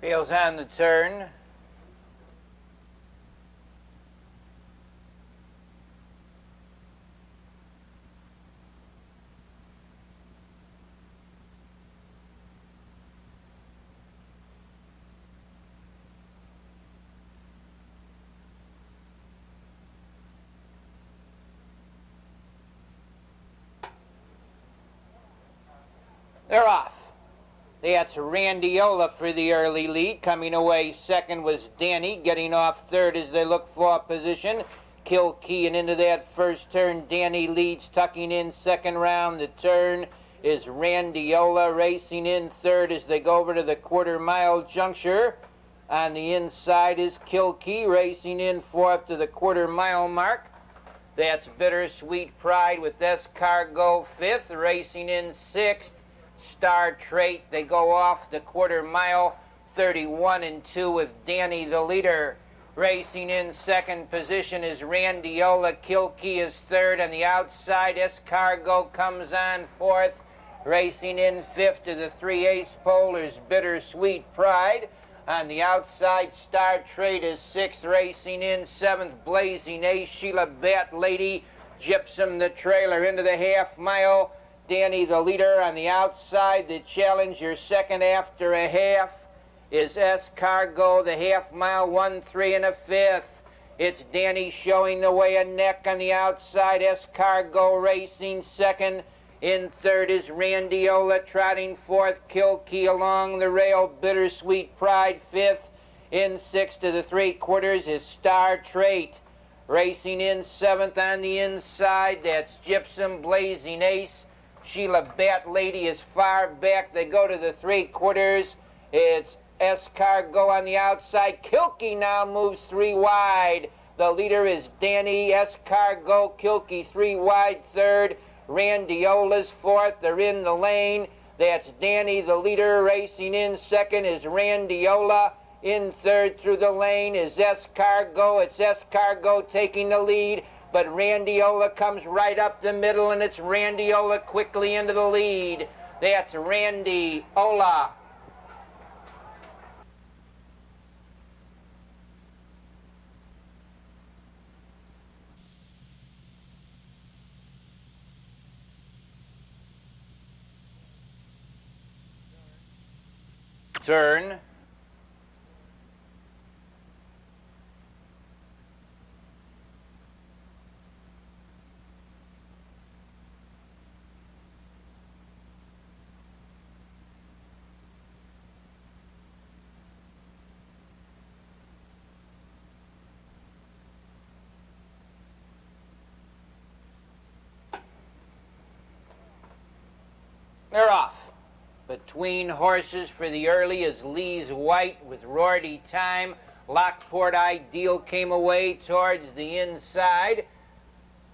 Fails on the turn. They're off. That's Randiola for the early lead. Coming away second was Danny, getting off third as they look for position. Kilkee and into that first turn. Danny leads, tucking in second round. The turn is Randiola, racing in third as they go over to the quarter-mile juncture. On the inside is Kilkee, racing in fourth to the quarter-mile mark. That's Bittersweet Pride with Escargot fifth, racing in sixth. Star Trait, they go off the quarter-mile, 31-2 with Danny the leader. Racing in second position is Randiola. Kilkee is third. On the outside, Escargot comes on fourth. Racing in fifth to the 3/8 pole is Bittersweet Pride. On the outside, Star Trait is sixth. Racing in seventh, Blazing Ace, Sheila Bat Lady, Gypsum the trailer into the half mile. Danny the leader. On the outside, the challenger second after a half is Escargot, the half mile, 1-3 1/5. It's Danny showing the way a neck on the outside. Escargot racing second. In third is Randiola, trotting fourth. Kilkee along the rail. Bittersweet Pride fifth. In sixth to the 3/4 is Star Trait. Racing in seventh on the inside, that's Gypsum, Blazing Ace. Sheila Bat Lady is far back. They go to the 3/4. It's Escargot on the outside. Kilkee now moves 3 wide. The leader is Danny. Escargot, Kilkee 3 wide third. Randiola's fourth. They're in the lane. That's Danny the leader. Racing in second is Randiola. In third through the lane is Escargot. It's Escargot taking the lead. But Randiola comes right up the middle, and it's Randiola quickly into the lead. That's Randiola. Turn. They're off. Between horses for the early is Lee's White with Rorty Time. Lockport Ideal came away towards the inside.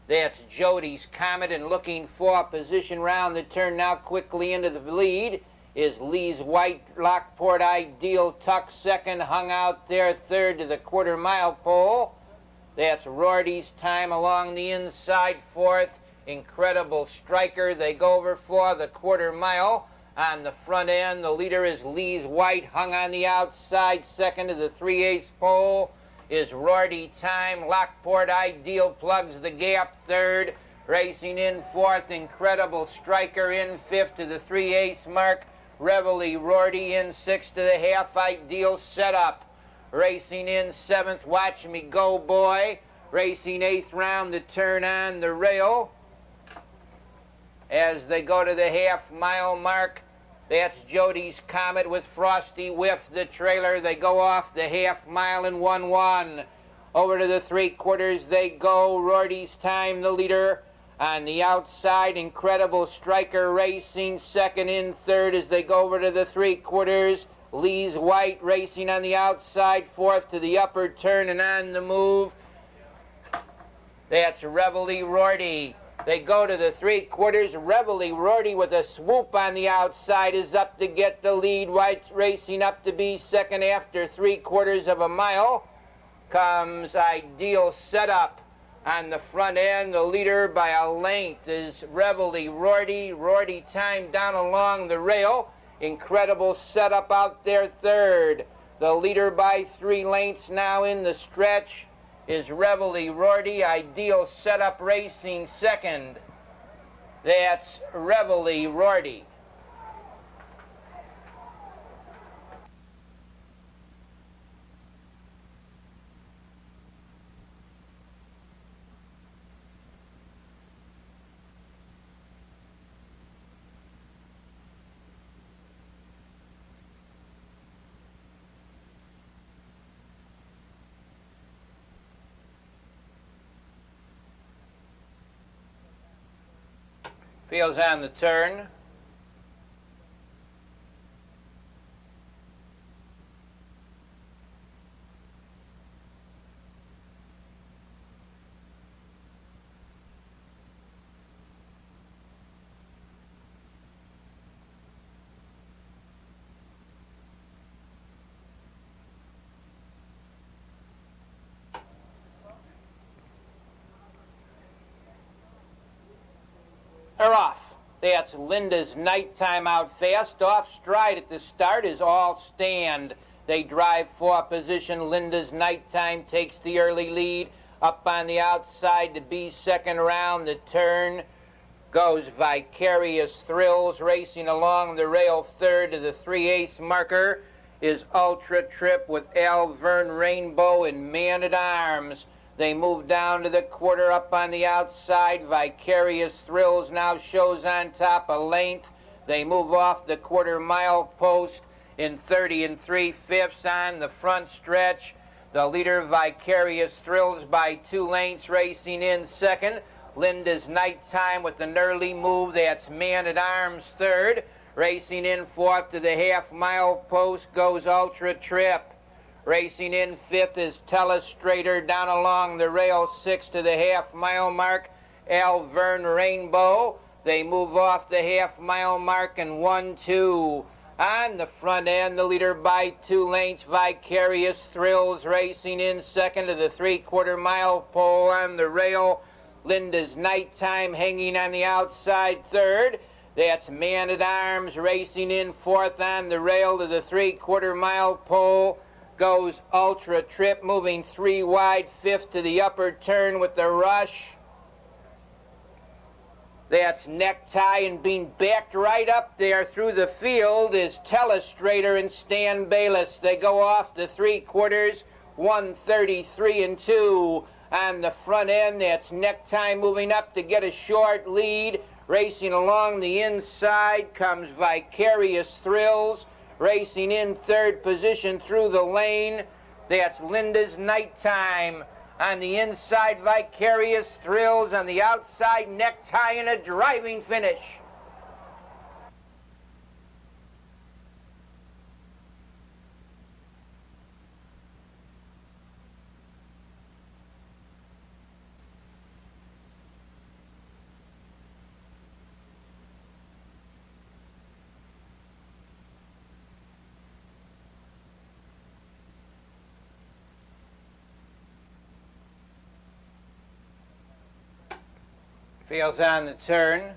That's Jody's Comet, and looking for position round the turn now quickly into the lead is Lee's White. Lockport Ideal tucked second, hung out there third to the quarter-mile pole. That's Rorty's Time along the inside fourth. Incredible Striker, they go over for the quarter-mile. On the front end, the leader is Lee's White, hung on the outside. Second to the 3/8 pole is Rorty Time. Lockport Ideal plugs the gap third. Racing in fourth, Incredible Striker. In fifth to the 3/8 mark, Reveille Rorty. In sixth to the half Ideal setup. Racing in seventh, Watch Me Go Boy. Racing eighth round the turn on the rail. As they go to the half-mile mark, that's Jody's Comet with Frosty Whiff, the trailer. They go off the half-mile in 1-1. Over to the 3/4 they go. Rorty's Time, the leader. On the outside, Incredible Striker racing second. In third as they go over to the 3/4. Lee's White racing on the outside, fourth to the upper turn and on the move. That's Reveille Rorty. They go to the 3/4. Reveille Rorty with a swoop on the outside is up to get the lead. White's racing up to be second after 3/4 of a mile. Comes Ideal Setup on the front end. The leader by a length is Reveille Rorty. Rorty Time down along the rail. Incredible Setup out there third. The leader by 3 lengths now in the stretch is Reveille Rorty. Ideal Setup Racing second. That's Reveille Rorty. Feels on the turn. They're off. That's Linda's Nighttime out fast. Off stride at the start is All Stand. They drive for position. Linda's Nighttime takes the early lead. Up on the outside to be second round. The turn goes Vicarious Thrills. Racing along the rail third to the 3/8 marker is Ultra Trip with Alvern Rainbow and Man at Arms. They move down to the quarter. Up on the outside. Vicarious Thrills now shows on top a length. They move off the quarter-mile post in 30 3/5 on the front stretch. The leader, Vicarious Thrills, by 2 lengths, racing in second. Linda's Nighttime with an early move. That's Man at Arms third. Racing in fourth to the half-mile post goes Ultra Trip. Racing in fifth is Telestrator. Down along the rail sixth to the half-mile mark, Alvern Rainbow. They move off the half-mile mark and 1-2. On the front end, the leader by 2 lengths, Vicarious Thrills. Racing in second to the 3/4 mile pole on the rail. Linda's Nighttime hanging on the outside third. That's Man at Arms. Racing in fourth on the rail to the 3/4 mile pole goes Ultra Trip, moving 3 wide, fifth to the upper turn with the rush. That's Necktie, and being backed right up there through the field is Telestrator and Stan Bayless. They go off the 3/4, 133 2. On the front end, that's Necktie moving up to get a short lead. Racing along the inside comes Vicarious Thrills. Racing in third position through the lane, that's Linda's Nighttime. On the inside, Vicarious Thrills. On the outside, Necktie, and a driving finish. Feels on the turn.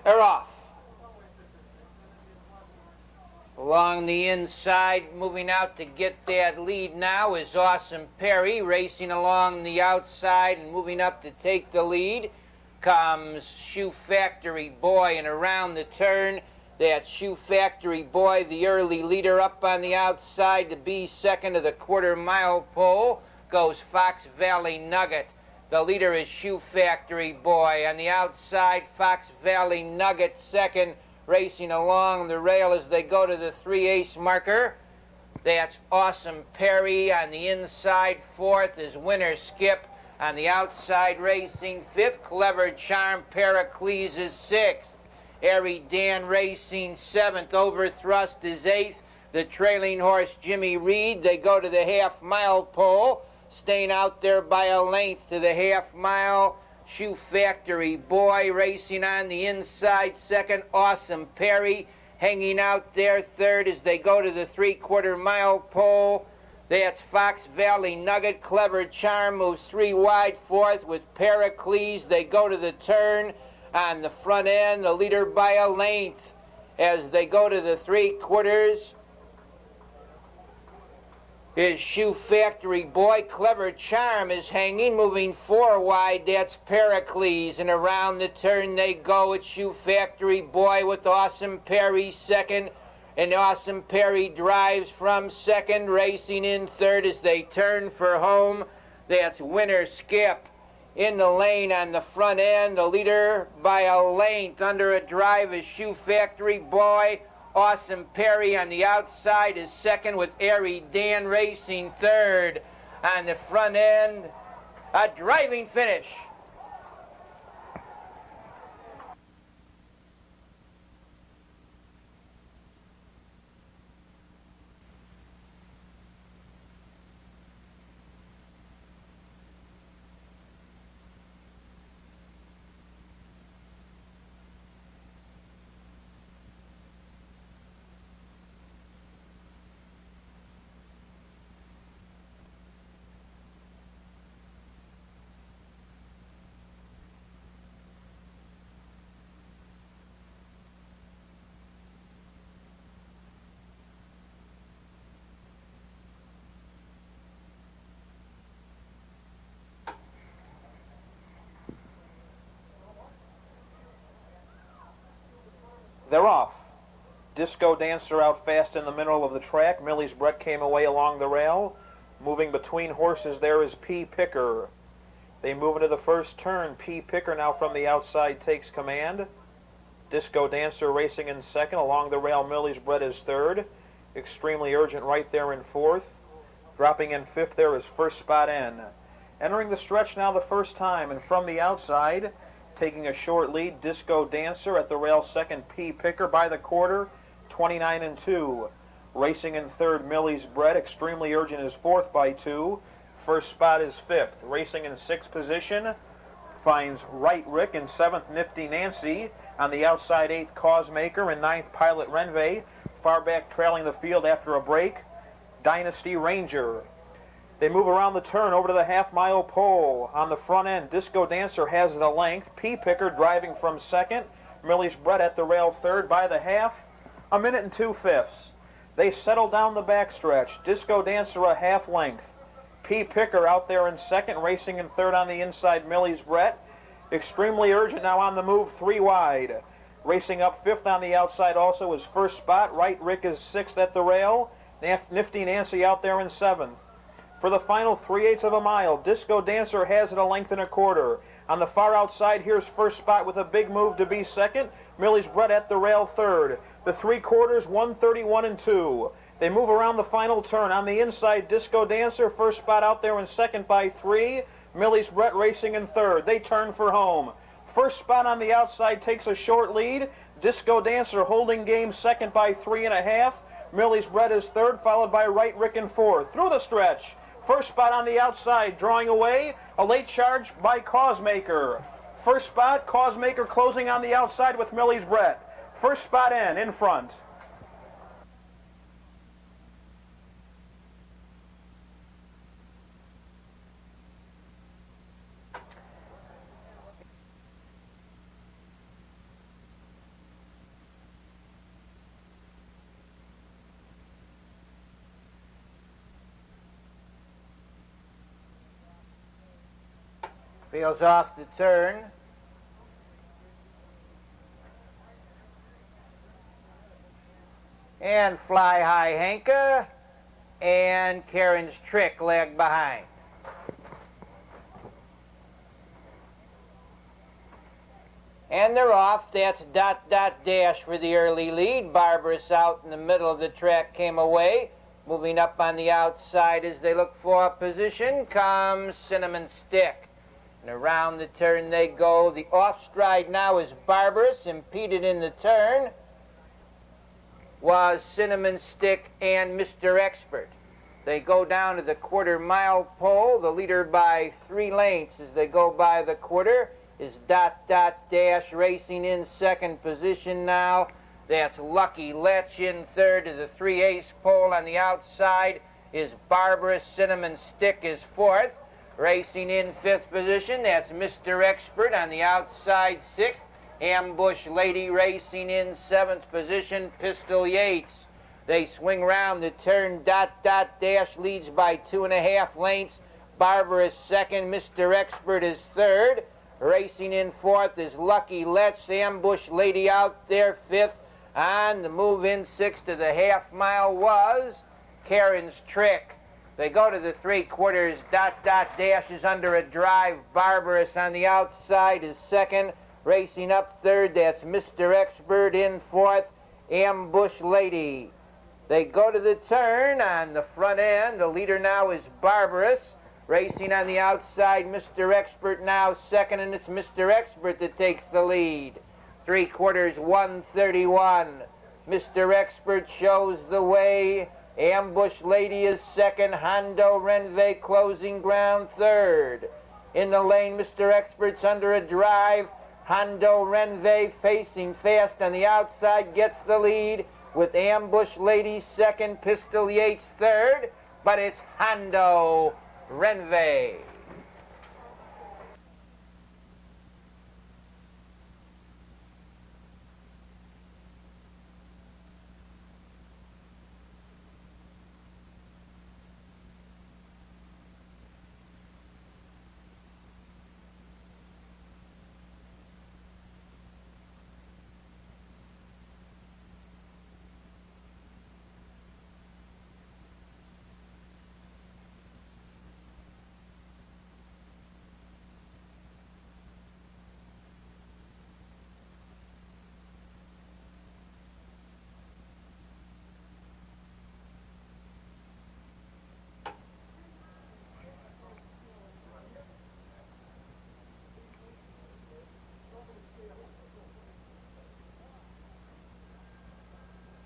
They're off. Along the inside, moving out to get that lead now is Awesome Perry. Racing along the outside and moving up to take the lead comes Shoe Factory Boy, and around the turn, that Shoe Factory Boy, the early leader. Up on the outside to be second of the 1/4 mile pole goes Fox Valley Nugget. The leader is Shoe Factory Boy. On the outside, Fox Valley Nugget second, racing along the rail as they go to the 3/8 marker. That's Awesome Perry. On the inside, fourth is Winner Skip. On the outside, racing fifth, Clever Charm Pericles is sixth. Airy Dan Racing seventh, Overthrust is eighth. the trailing horse Jimmy Reed. They go to the half-mile pole, staying out there by a length to the half-mile. Shoe Factory Boy racing on the inside. Second, Awesome Perry hanging out there. Third as they go to the 3/4 mile pole. That's Fox Valley Nugget. Clever Charm moves 3 wide. Fourth with Pericles. They go to the turn on the front end. The leader by a length as they go to the 3/4. His Shoe Factory Boy. Clever Charm is hanging, moving 4 wide. That's Pericles. And around the turn they go. It's Shoe Factory Boy with Awesome Perry second. And Awesome Perry drives from second, racing in third as they turn for home. That's Winner Skip in the lane on the front end. The leader by a length under a drive is Shoe Factory Boy. Awesome Perry on the outside is second with Airy Dan racing third. On the front end, a driving finish. They're off. Disco Dancer out fast in the middle of the track. Millie's Brett came away along the rail. Moving between horses there is P. Picker. They move into the first turn. P. Picker now from the outside takes command. Disco Dancer racing in second. Along the rail, Millie's Brett is third. Extremely Urgent right there in fourth. Dropping in fifth there is First Spot N. Entering the stretch now the first time, and from the outside, taking a short lead, Disco Dancer. At the rail second, P. Picker by the quarter, 29-2. Racing in third, Millie's Brett. Extremely Urgent is fourth by 2. First Spot is fifth. Racing in sixth position finds Right Rick. In seventh, Nifty Nancy. On the outside, eighth, Causemaker. In ninth, Pilot Renvey. Far back trailing the field after a break, Dynasty Ranger. They move around the turn over to the half-mile pole. On the front end, Disco Dancer has it a length. P. Picker driving from second. Millie's Brett at the rail third by the half. 1 minute and 2/5. They settle down the backstretch. Disco Dancer a half length. P. Picker out there in second, racing in third on the inside, Millie's Brett. Extremely Urgent now on the move, 3 wide. Racing up fifth on the outside also is First Spot. Right Rick is sixth at the rail. Nifty Nancy out there in seventh. For the final 3/8 of a mile, Disco Dancer has it a length and a quarter. On the far outside, here's First Spot with a big move to be second. Millie's Brett at the rail third. The 3/4, 1:31-2. They move around the final turn. On the inside, Disco Dancer, First Spot out there in second by 3. Millie's Brett racing in third. They turn for home. First Spot on the outside takes a short lead. Disco Dancer holding game second by 3.5. Millie's Brett is third, followed by Right Rick in fourth. Through the stretch, First Spot on the outside, drawing away. A late charge by Causemaker. First Spot, Causemaker closing on the outside with Millie's Brett. First Spot in front. Feels off the turn. And Fly High Henka. And Karen's Trick lag behind. And they're off. That's Dot Dot Dash for the early lead. Barbarous out in the middle of the track came away. Moving up on the outside as they look for a position comes Cinnamon Stick. And around the turn they go. The off stride now is Barbarous, impeded in the turn. was Cinnamon Stick and Mr. Expert. They go down to the quarter-mile pole. The leader by 3 lengths as they go by the quarter is Dot Dot Dash racing in second position now. That's Lucky Lech in third to the 3/8 pole. On the outside is Barbarous Cinnamon Stick is fourth. Racing in fifth position, that's Mr. Expert on the outside sixth. Ambush Lady racing in seventh position, Pistol Yates. They swing round the turn. Dot Dot Dash leads by 2.5 lengths. Barbarous second. Mr. Expert is third. Racing in fourth is Lucky Lech. Ambush Lady out there fifth. On the move in sixth to the half-mile was Karen's Trick. They go to the 3/4. Dot Dot Dash is under a drive. Barbarous on the outside is second. Racing up third, that's Mr. Expert in fourth. Ambush Lady. They go to the turn on the front end. The leader now is Barbarous. Racing on the outside, Mr. Expert now second, and it's Mr. Expert that takes the lead. 3/4, 1:31. Mr. Expert shows the way. Ambush Lady is second. Hondo Renve closing ground third. In the lane, Mr. Expert's under a drive. Hondo Renve facing fast on the outside gets the lead with Ambush Lady second, Pistol Yates third, but it's Hondo Renve.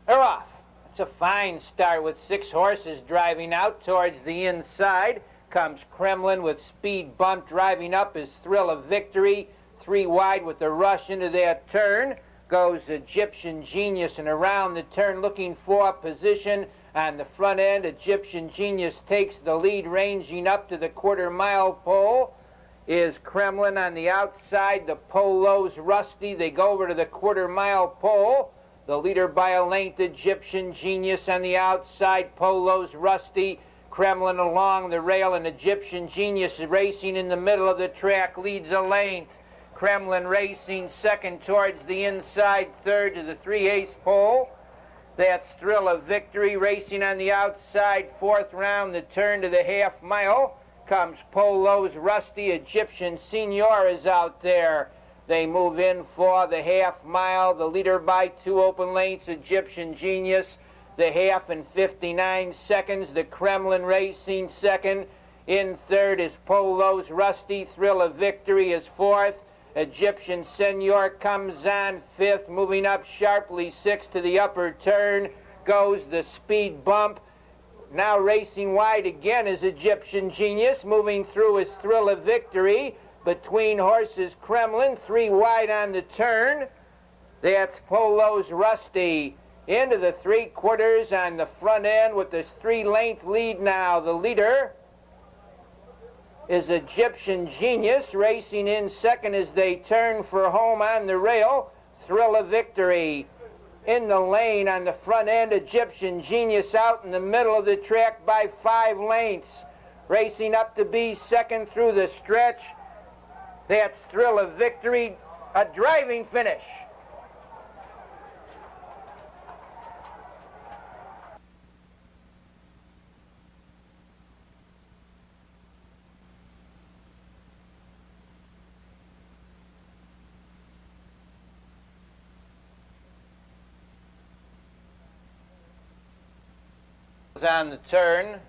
They're off. It's a fine start with 6 horses driving out towards the inside. Comes Kremlin with Speed Bump driving up his Thrill of Victory. 3 wide with the rush into that turn. Goes Egyptian Genius, and around the turn looking for position on the front end. Egyptian Genius takes the lead, ranging up to the quarter-mile pole is Kremlin on the outside. The Polo's Rusty. They go over to the quarter-mile pole. The leader by a length, Egyptian Genius on the outside. Polo's Rusty. Kremlin along the rail, and Egyptian Genius is racing in the middle of the track, leads a length. Kremlin racing second towards the inside, third to the 3/8 pole. That's Thrill of Victory racing on the outside, fourth round the turn to the half mile. Comes Polo's Rusty. Egyptian Senior is out there. They move in for the half mile. The leader by 2 open lengths, Egyptian Genius. The half in 59 seconds. The Kremlin racing second. In third is Polo's Rusty. Thrill of Victory is fourth. Egyptian Senior comes on fifth. Moving up sharply, sixth to the upper turn goes the Speed Bump. Now racing wide again is Egyptian Genius. Moving through is Thrill of Victory. Between horses, Kremlin, 3 wide on the turn. That's Polo's Rusty. Into the 3/4 on the front end with this 3-length lead now. The leader is Egyptian Genius, racing in second as they turn for home on the rail. Thrill of Victory. In the lane on the front end, Egyptian Genius out in the middle of the track by 5 lengths. Racing up to be second through the stretch. That's Thrill of Victory, a driving finish. On the turn.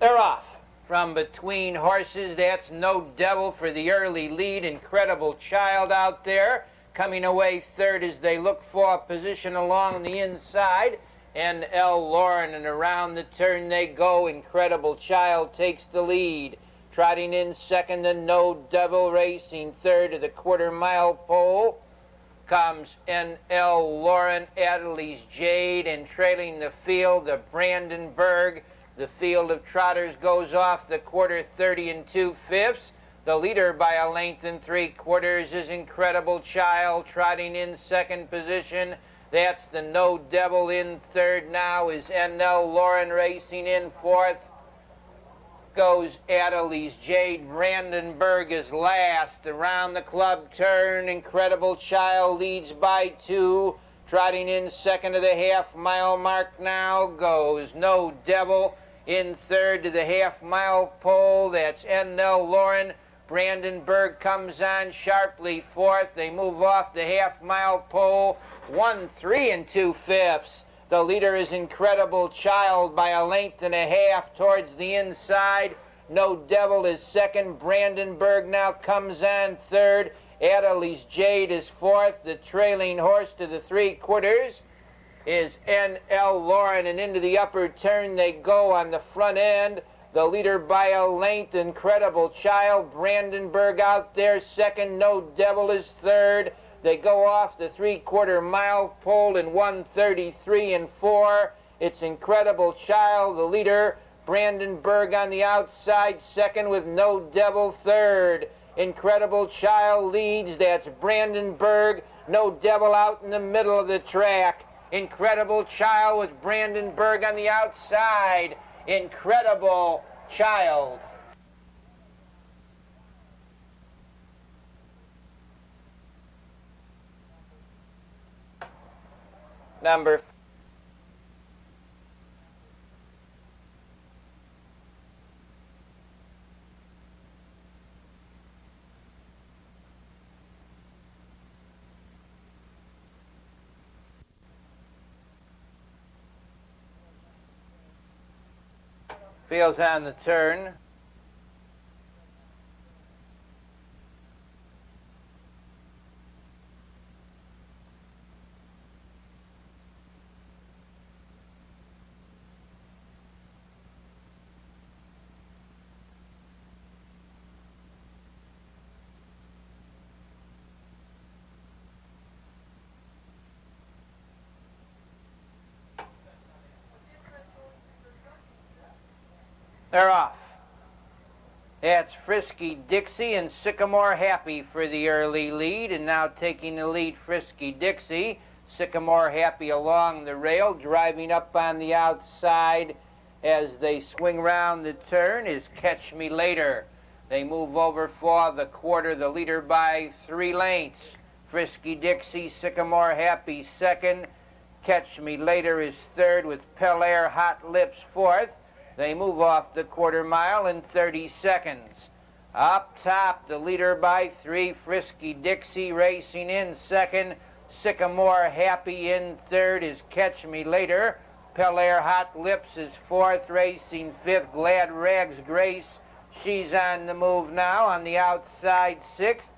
They're off. From between horses, that's No Devil for the early lead. Incredible Child out there. Coming away third as they look for a position along the inside. N.L. Lauren, and around the turn they go. Incredible Child takes the lead. Trotting in second, the No Devil, racing third to the quarter-mile pole comes N.L. Lauren, Adderley's Jade, and trailing the field, the Brandenburg. The field of trotters goes off the quarter 30 2/5. The leader by a length and 3/4 is Incredible Child, trotting in second position. That's the No Devil. In third now is N.L. Lauren, racing in fourth. Goes Adderley's Jade. Brandenburg is last. Around the club turn, Incredible Child leads by 2. Trotting in second to the half-mile mark now goes No Devil. In third to the half-mile pole, that's N.L. Lauren. Brandenburg comes on sharply fourth. They move off the half-mile pole, 1 3 2/5. The leader is Incredible Child by a length and a half towards the inside. No Devil is second. Brandenburg now comes on third. Adderley's Jade is fourth. The trailing horse to the 3/4 is N.L. Lauren, and into the upper turn they go on the front end. The leader by a length, Incredible Child. Brandenburg out there second. No Devil is third. They go off the 3/4 mile pole in 1:33 4. It's Incredible Child, the leader. Brandenburg on the outside second with No Devil third. Incredible Child leads. That's Brandenburg. No Devil out in the middle of the track. Incredible Child with Brandenburg on the outside. Incredible Child. Number Fields on the turn. They're off. That's Frisky Dixie and Sycamore Happy for the early lead, and now taking the lead, Frisky Dixie. Sycamore Happy along the rail, driving up on the outside as they swing round the turn is Catch Me Later. They move over for the quarter, the leader by 3 lengths. Frisky Dixie, Sycamore Happy second. Catch Me Later is third with Pell Air Hot Lips fourth. They move off the quarter mile in 30 seconds. Up top, the leader by 3, Frisky Dixie, racing in second. Sycamore Happy in third is Catch Me Later. Pell Air Hot Lips is fourth, racing fifth. Glad Rags Grace, she's on the move now. On the outside, sixth.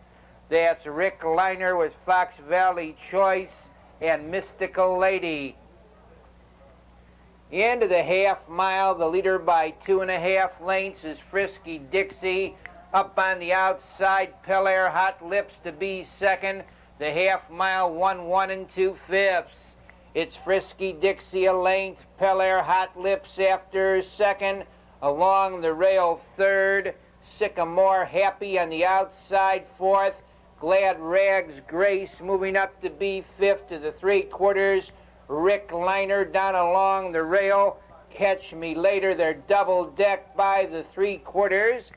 That's Rick Liner with Fox Valley Choice and Mystical Lady. Into the half mile, the leader by 2.5 lengths is Frisky Dixie. Up on the outside, Pell Air Hot Lips to be second. The half mile, 1 1 2/5. It's Frisky Dixie a length, Pell Air Hot Lips after second. Along the rail third, Sycamore Happy on the outside fourth. Glad Rags Grace moving up to be fifth to the 3/4. Rick Liner down along the rail. Catch Me Later, they're double decked by the 3/4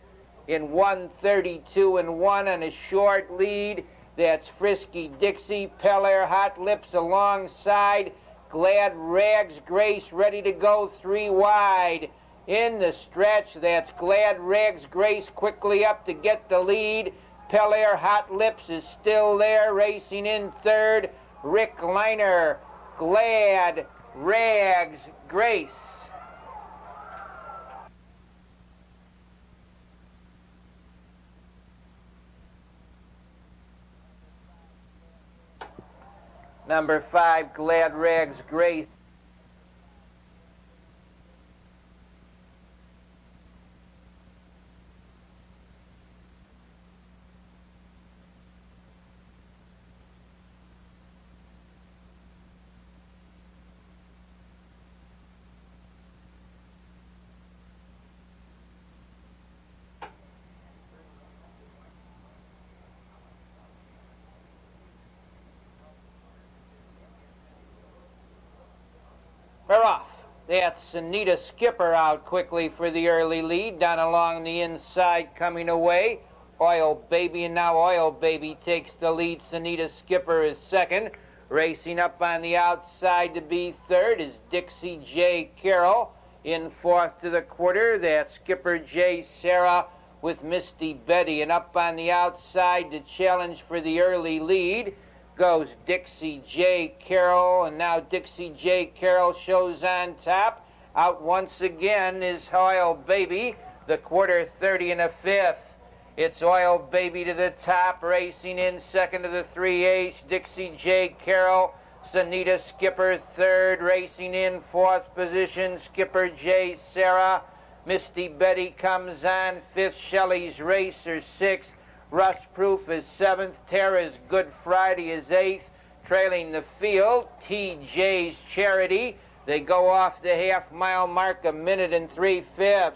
in 1:32 1 and a short lead. That's Frisky Dixie, Pell Air Hot Lips alongside. Glad Rags Grace ready to go 3 wide. In the stretch, that's Glad Rags Grace quickly up to get the lead. Pell Air Hot Lips is still there, racing in third. Rick Liner, Glad Rags Grace. Number 5, Glad Rags Grace. We're off. That's Anita Skipper out quickly for the early lead. Down along the inside coming away. Oil Baby, and now Oil Baby takes the lead. Anita Skipper is second. Racing up on the outside to be third is Dixie J. Carroll. In fourth to the quarter, that's Skipper J. Sarah with Misty Betty. And up on the outside to challenge for the early lead goes Dixie J. Carroll, and now Dixie J. Carroll shows on top. Out once again is Oil Baby, the quarter 30 and a fifth. It's Oil Baby to the top, racing in second to the 3/8. Dixie J. Carroll, Sanita Skipper third, racing in fourth position. Skipper J. Sarah, Misty Betty comes on fifth. Shelley's Racer sixth. Rust Proof is seventh. Tara's Good Friday is eighth. Trailing the field, TJ's Charity. They go off the half-mile mark, 1 minute and 3/5.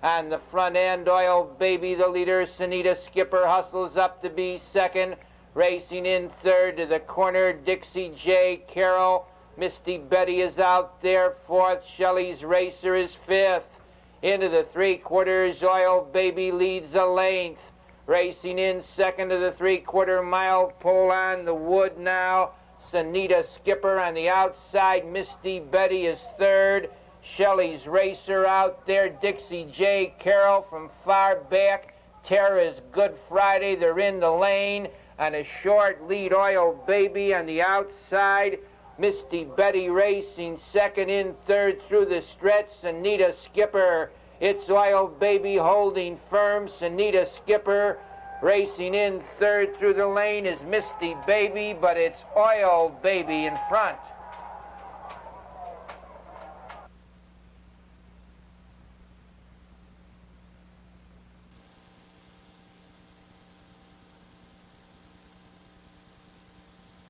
On the front end, Oil Baby, the leader. Sanita Skipper hustles up to be second. Racing in third to the corner, Dixie J. Carroll. Misty Betty is out there fourth. Shelley's Racer is fifth. Into the 3/4, Oil Baby leads a length. Racing in second to the 3/4 mile pole on the wood now. Sanita Skipper on the outside. Misty Betty is third. Shelley's Racer out there. Dixie J. Carroll from far back. Tara's Good Friday. They're in the lane. On a short lead, Oil Baby on the outside. Misty Betty racing second, in third through the stretch. Sanita Skipper. It's Oil Baby holding firm. Sanita Skipper racing in third through the lane is Misty Baby, but it's Oil Baby in front.